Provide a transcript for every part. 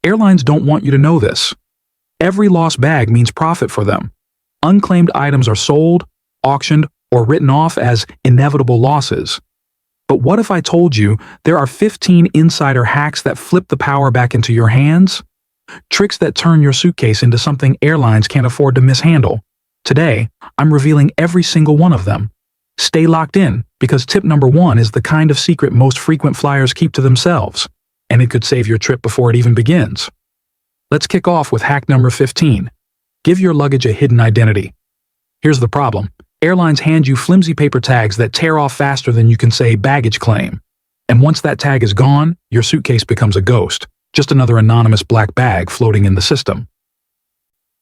Airlines don't want you to know this. Every lost bag means profit for them. Unclaimed items are sold, auctioned, or written off as inevitable losses. But what if I told you there are 15 insider hacks that flip the power back into your hands? Tricks that turn your suitcase into something airlines can't afford to mishandle. Today, I'm revealing every single one of them. Stay locked in, because tip number 1 is the kind of secret most frequent flyers keep to themselves, and it could save your trip before it even begins. Let's kick off with hack number 15. Give your luggage a hidden identity. Here's the problem. Airlines hand you flimsy paper tags that tear off faster than you can say baggage claim. And once that tag is gone, your suitcase becomes a ghost, just another anonymous black bag floating in the system.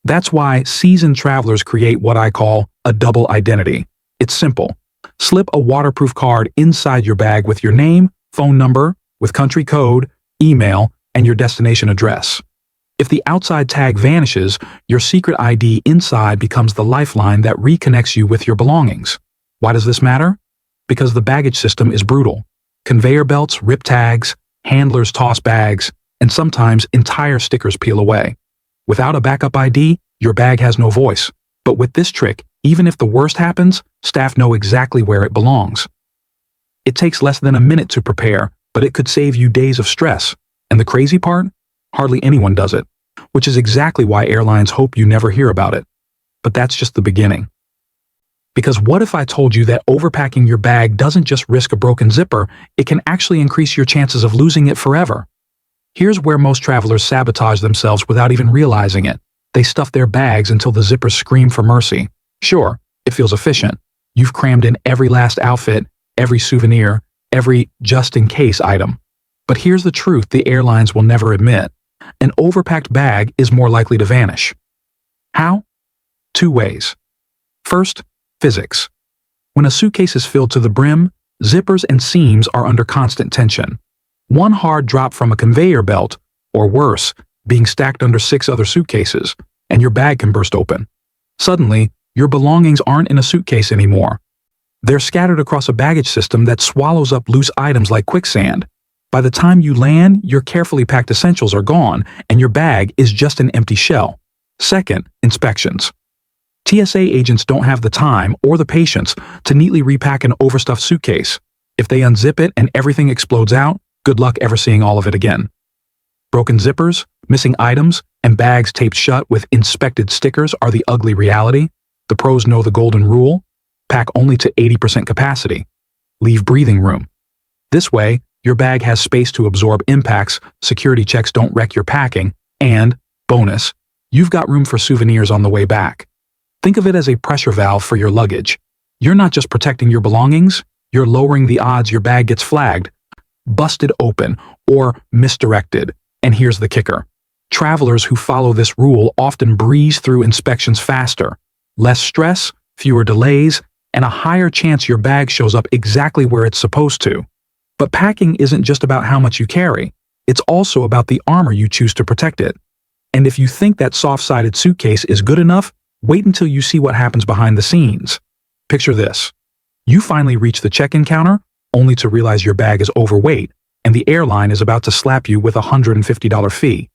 That's why seasoned travelers create what I call a double identity. It's simple. Slip a waterproof card inside your bag with your name, phone number, with country code, email, and your destination address. If the outside tag vanishes, your secret ID inside becomes the lifeline that reconnects you with your belongings. Why does this matter? Because the baggage system is brutal. Conveyor belts rip tags, handlers toss bags, and sometimes entire stickers peel away. Without a backup ID, your bag has no voice. But with this trick, even if the worst happens, staff know exactly where it belongs. It takes less than a minute to prepare, but it could save you days of stress. And the crazy part? Hardly anyone does it, which is exactly why airlines hope you never hear about it. But that's just the beginning. Because what if I told you that overpacking your bag doesn't just risk a broken zipper, it can actually increase your chances of losing it forever? Here's where most travelers sabotage themselves without even realizing it. They stuff their bags until the zippers scream for mercy. Sure, it feels efficient. You've crammed in every last outfit, every souvenir, every just-in-case item. But here's the truth the airlines will never admit. An overpacked bag is more likely to vanish. How? 2 ways. First, physics. When a suitcase is filled to the brim, zippers and seams are under constant tension. One hard drop from a conveyor belt, or worse, being stacked under 6 other suitcases, and your bag can burst open. Suddenly, your belongings aren't in a suitcase anymore. They're scattered across a baggage system that swallows up loose items like quicksand. By the time you land, your carefully packed essentials are gone, and your bag is just an empty shell. Second, inspections. TSA agents don't have the time or the patience to neatly repack an overstuffed suitcase. If they unzip it and everything explodes out, good luck ever seeing all of it again. Broken zippers, missing items, and bags taped shut with inspected stickers are the ugly reality. The pros know the golden rule: pack only to 80% capacity. Leave breathing room. This way, your bag has space to absorb impacts, security checks don't wreck your packing, and, bonus, you've got room for souvenirs on the way back. Think of it as a pressure valve for your luggage. You're not just protecting your belongings, you're lowering the odds your bag gets flagged, busted open, or misdirected. And here's the kicker. Travelers who follow this rule often breeze through inspections faster. Less stress, fewer delays, and a higher chance your bag shows up exactly where it's supposed to. But packing isn't just about how much you carry. It's also about the armor you choose to protect it. And if you think that soft-sided suitcase is good enough, wait until you see what happens behind the scenes. Picture this. You finally reach the check-in counter, only to realize your bag is overweight, and the airline is about to slap you with a $150 fee.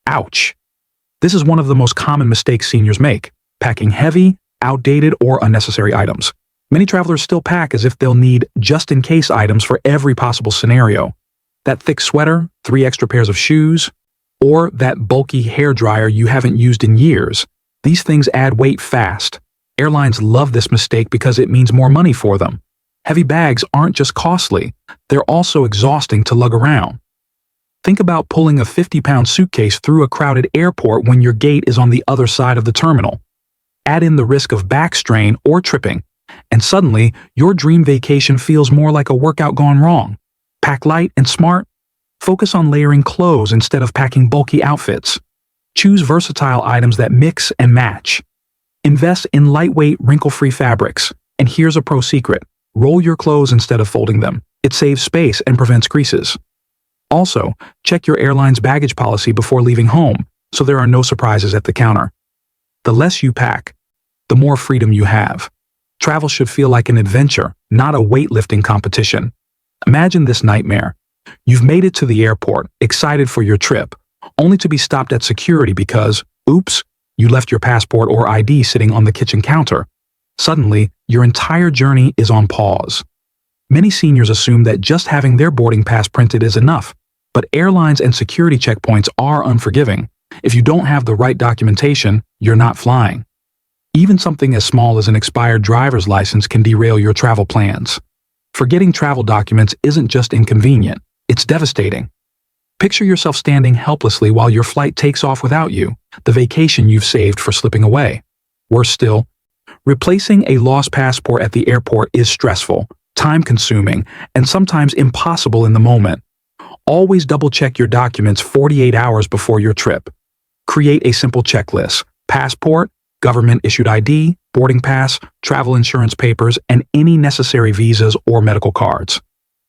Ouch. This is one of the most common mistakes seniors make, packing heavy, outdated, or unnecessary items. Many travelers still pack as if they'll need just-in-case items for every possible scenario. That thick sweater, 3 extra pairs of shoes, or that bulky hairdryer you haven't used in years. These things add weight fast. Airlines love this mistake because it means more money for them. Heavy bags aren't just costly, they're also exhausting to lug around. Think about pulling a 50-pound suitcase through a crowded airport when your gate is on the other side of the terminal. Add in the risk of back strain or tripping, and suddenly your dream vacation feels more like a workout gone wrong. Pack light and smart. Focus on layering clothes instead of packing bulky outfits. Choose versatile items that mix and match. Invest in lightweight, wrinkle-free fabrics. And here's a pro secret. Roll your clothes instead of folding them. It saves space and prevents creases. Also, check your airline's baggage policy before leaving home, so there are no surprises at the counter. The less you pack, the more freedom you have. Travel should feel like an adventure, not a weightlifting competition. Imagine this nightmare. You've made it to the airport, excited for your trip, only to be stopped at security because, oops, you left your passport or ID sitting on the kitchen counter. Suddenly, your entire journey is on pause. Many seniors assume that just having their boarding pass printed is enough, but airlines and security checkpoints are unforgiving. If you don't have the right documentation, you're not flying. Even something as small as an expired driver's license can derail your travel plans. Forgetting travel documents isn't just inconvenient, it's devastating. Picture yourself standing helplessly while your flight takes off without you, the vacation you've saved for slipping away. Worse still, replacing a lost passport at the airport is stressful, time-consuming, and sometimes impossible in the moment. Always double-check your documents 48 hours before your trip. Create a simple checklist: passport, government-issued ID, boarding pass, travel insurance papers, and any necessary visas or medical cards.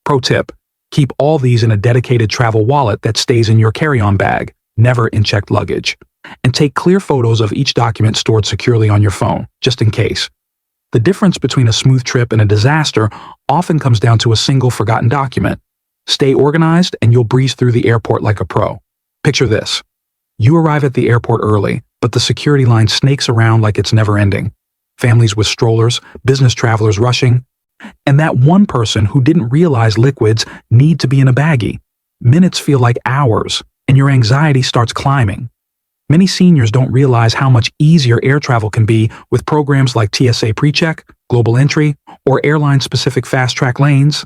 Pro tip: keep all these in a dedicated travel wallet that stays in your carry-on bag, never in checked luggage. And take clear photos of each document stored securely on your phone, just in case. The difference between a smooth trip and a disaster often comes down to a single forgotten document. Stay organized and you'll breeze through the airport like a pro. Picture this. You arrive at the airport early, but the security line snakes around like it's never ending. Families with strollers, business travelers rushing, and that one person who didn't realize liquids need to be in a baggie. Minutes feel like hours, and your anxiety starts climbing. Many seniors don't realize how much easier air travel can be with programs like TSA PreCheck, Global Entry, or airline-specific fast-track lanes.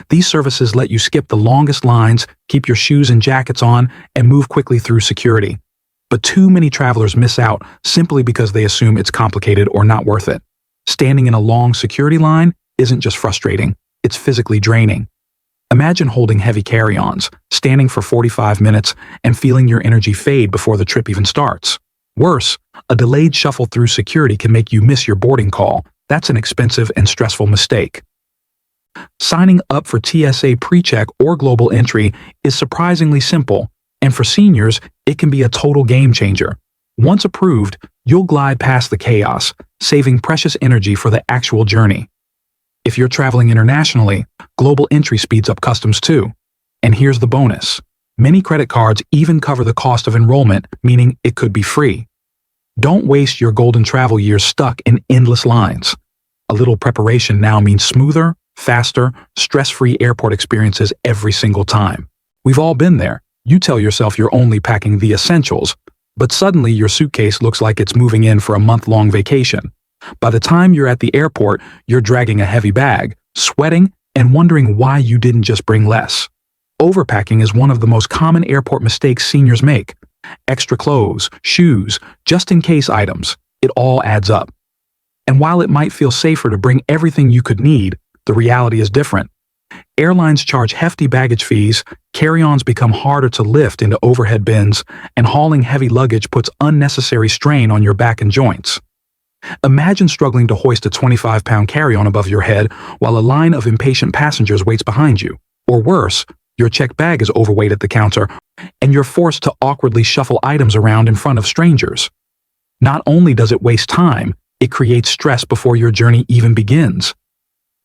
These services let you skip the longest lines, keep your shoes and jackets on, and move quickly through security. But too many travelers miss out simply because they assume it's complicated or not worth it. Standing in a long security line isn't just frustrating, it's physically draining. Imagine holding heavy carry-ons, standing for 45 minutes, and feeling your energy fade before the trip even starts. Worse, a delayed shuffle through security can make you miss your boarding call. That's an expensive and stressful mistake. Signing up for TSA PreCheck or Global Entry is surprisingly simple, and for seniors, it can be a total game changer. Once approved, you'll glide past the chaos, saving precious energy for the actual journey. If you're traveling internationally, Global Entry speeds up customs too. And here's the bonus. Many credit cards even cover the cost of enrollment, meaning it could be free. Don't waste your golden travel years stuck in endless lines. A little preparation now means smoother, faster, stress-free airport experiences every single time. We've all been there. You tell yourself you're only packing the essentials, but suddenly your suitcase looks like it's moving in for a month-long vacation. By the time you're at the airport, you're dragging a heavy bag, sweating, and wondering why you didn't just bring less. Overpacking is one of the most common airport mistakes seniors make. Extra clothes, shoes, just-in-case items, it all adds up. And while it might feel safer to bring everything you could need, the reality is different. Airlines charge hefty baggage fees, carry-ons become harder to lift into overhead bins, and hauling heavy luggage puts unnecessary strain on your back and joints. Imagine struggling to hoist a 25-pound carry-on above your head while a line of impatient passengers waits behind you. Or worse, your checked bag is overweight at the counter, and you're forced to awkwardly shuffle items around in front of strangers. Not only does it waste time, it creates stress before your journey even begins.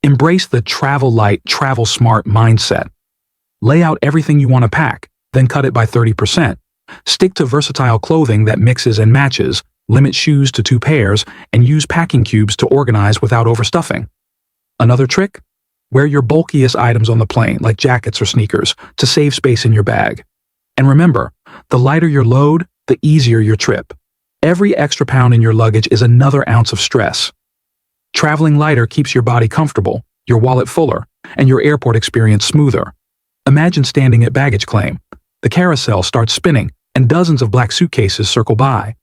Embrace the travel light, travel smart mindset. Lay out everything you want to pack, then cut it by 30%. Stick to versatile clothing that mixes and matches, limit shoes to 2 pairs, and use packing cubes to organize without overstuffing. Another trick? Wear your bulkiest items on the plane, like jackets or sneakers, to save space in your bag. And remember, the lighter your load, the easier your trip. Every extra pound in your luggage is another ounce of stress. Traveling lighter keeps your body comfortable, your wallet fuller, and your airport experience smoother. Imagine standing at baggage claim. The carousel starts spinning, and dozens of black suitcases circle by.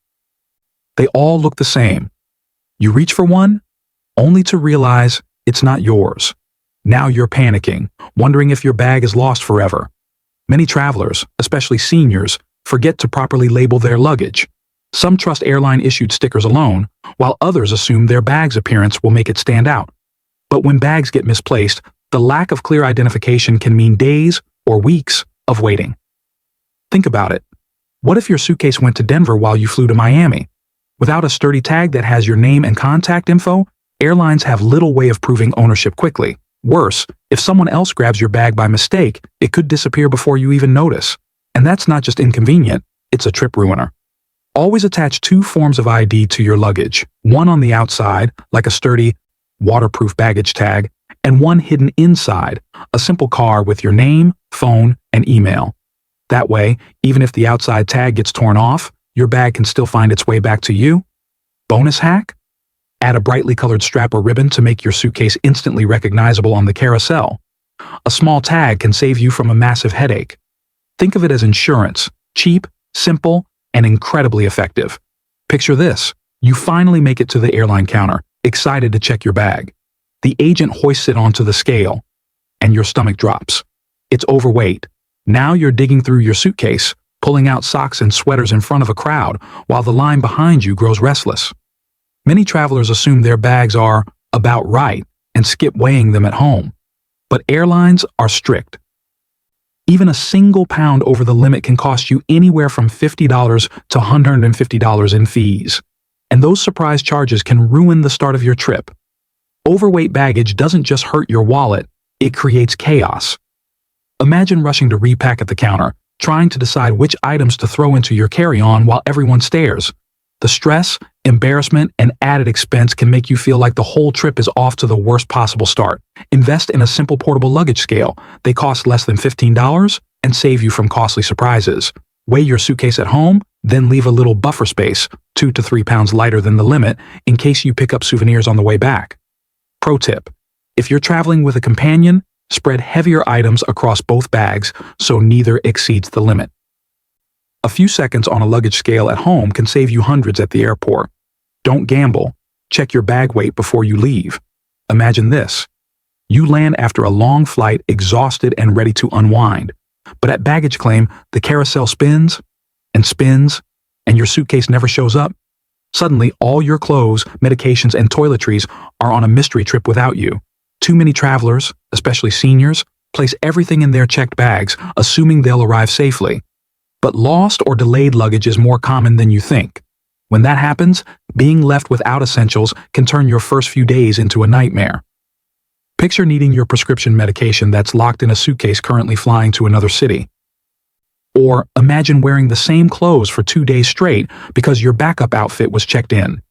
They all look the same. You reach for one, only to realize it's not yours. Now you're panicking, wondering if your bag is lost forever. Many travelers, especially seniors, forget to properly label their luggage. Some trust airline-issued stickers alone, while others assume their bag's appearance will make it stand out. But when bags get misplaced, the lack of clear identification can mean days or weeks of waiting. Think about it. What if your suitcase went to Denver while you flew to Miami? Without a sturdy tag that has your name and contact info, airlines have little way of proving ownership quickly. Worse, if someone else grabs your bag by mistake, it could disappear before you even notice. And that's not just inconvenient, it's a trip ruiner. Always attach two forms of ID to your luggage, one on the outside, like a sturdy, waterproof baggage tag, and one hidden inside, a simple card with your name, phone, and email. That way, even if the outside tag gets torn off, your bag can still find its way back to you. Bonus hack? Add a brightly colored strap or ribbon to make your suitcase instantly recognizable on the carousel. A small tag can save you from a massive headache. Think of it as insurance, cheap, simple, and incredibly effective. Picture this. You finally make it to the airline counter, excited to check your bag. The agent hoists it onto the scale, and your stomach drops. It's overweight. Now you're digging through your suitcase, pulling out socks and sweaters in front of a crowd while the line behind you grows restless. Many travelers assume their bags are about right and skip weighing them at home. But airlines are strict. Even a single pound over the limit can cost you anywhere from $50 to $150 in fees. And those surprise charges can ruin the start of your trip. Overweight baggage doesn't just hurt your wallet, it creates chaos. Imagine rushing to repack at the counter, trying to decide which items to throw into your carry-on while everyone stares. The stress, embarrassment, and added expense can make you feel like the whole trip is off to the worst possible start. Invest in a simple portable luggage scale. They cost less than $15 and save you from costly surprises. Weigh your suitcase at home, then leave a little buffer space, 2 to 3 pounds lighter than the limit, in case you pick up souvenirs on the way back. Pro tip: if you're traveling with a companion, spread heavier items across both bags so neither exceeds the limit. A few seconds on a luggage scale at home can save you hundreds at the airport. Don't gamble. Check your bag weight before you leave. Imagine this. You land after a long flight, exhausted and ready to unwind. But at baggage claim, the carousel spins, and your suitcase never shows up. Suddenly, all your clothes, medications, and toiletries are on a mystery trip without you. Too many travelers, especially seniors, place everything in their checked bags, assuming they'll arrive safely. But lost or delayed luggage is more common than you think. When that happens, being left without essentials can turn your first few days into a nightmare. Picture needing your prescription medication that's locked in a suitcase currently flying to another city. Or imagine wearing the same clothes for 2 days straight because your backup outfit was checked in.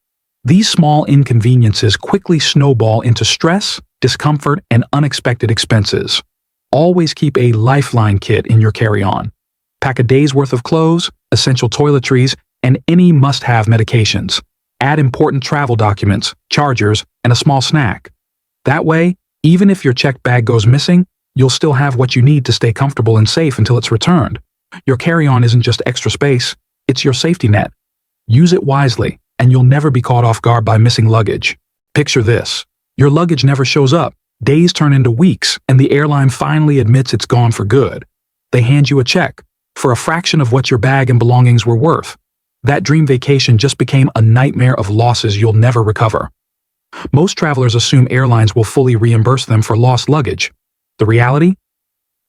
These small inconveniences quickly snowball into stress, discomfort, and unexpected expenses. Always keep a lifeline kit in your carry-on. Pack a day's worth of clothes, essential toiletries, and any must-have medications. Add important travel documents, chargers, and a small snack. That way, even if your checked bag goes missing, you'll still have what you need to stay comfortable and safe until it's returned. Your carry-on isn't just extra space, it's your safety net. Use it wisely, and you'll never be caught off guard by missing luggage. Picture this. Your luggage never shows up, days turn into weeks, and the airline finally admits it's gone for good. They hand you a check for a fraction of what your bag and belongings were worth. That dream vacation just became a nightmare of losses you'll never recover. Most travelers assume airlines will fully reimburse them for lost luggage. The reality?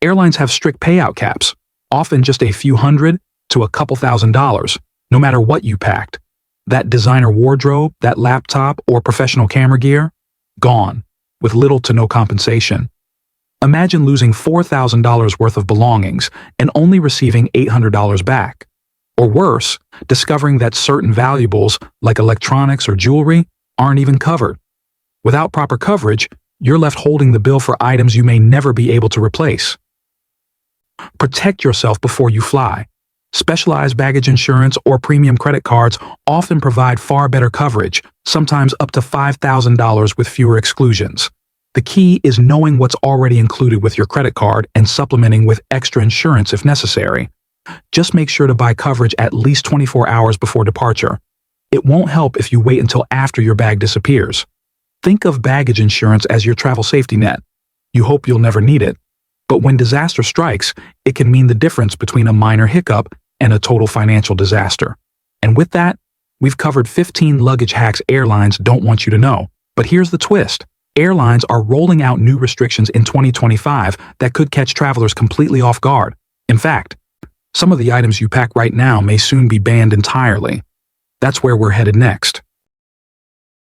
Airlines have strict payout caps, often just a few hundred to a couple $1,000s, no matter what you packed. That designer wardrobe, that laptop, or professional camera gear? Gone, with little to no compensation. Imagine losing $4,000 worth of belongings and only receiving $800 back. Or worse, discovering that certain valuables, like electronics or jewelry, aren't even covered. Without proper coverage, you're left holding the bill for items you may never be able to replace. Protect yourself before you fly. Specialized baggage insurance or premium credit cards often provide far better coverage, sometimes up to $5,000 with fewer exclusions. The key is knowing what's already included with your credit card and supplementing with extra insurance if necessary. Just make sure to buy coverage at least 24 hours before departure. It won't help if you wait until after your bag disappears. Think of baggage insurance as your travel safety net. You hope you'll never need it. But when disaster strikes, it can mean the difference between a minor hiccup and a total financial disaster. And with that, we've covered 15 luggage hacks airlines don't want you to know. But here's the twist. Airlines are rolling out new restrictions in 2025 that could catch travelers completely off guard. In fact, some of the items you pack right now may soon be banned entirely. That's where we're headed next.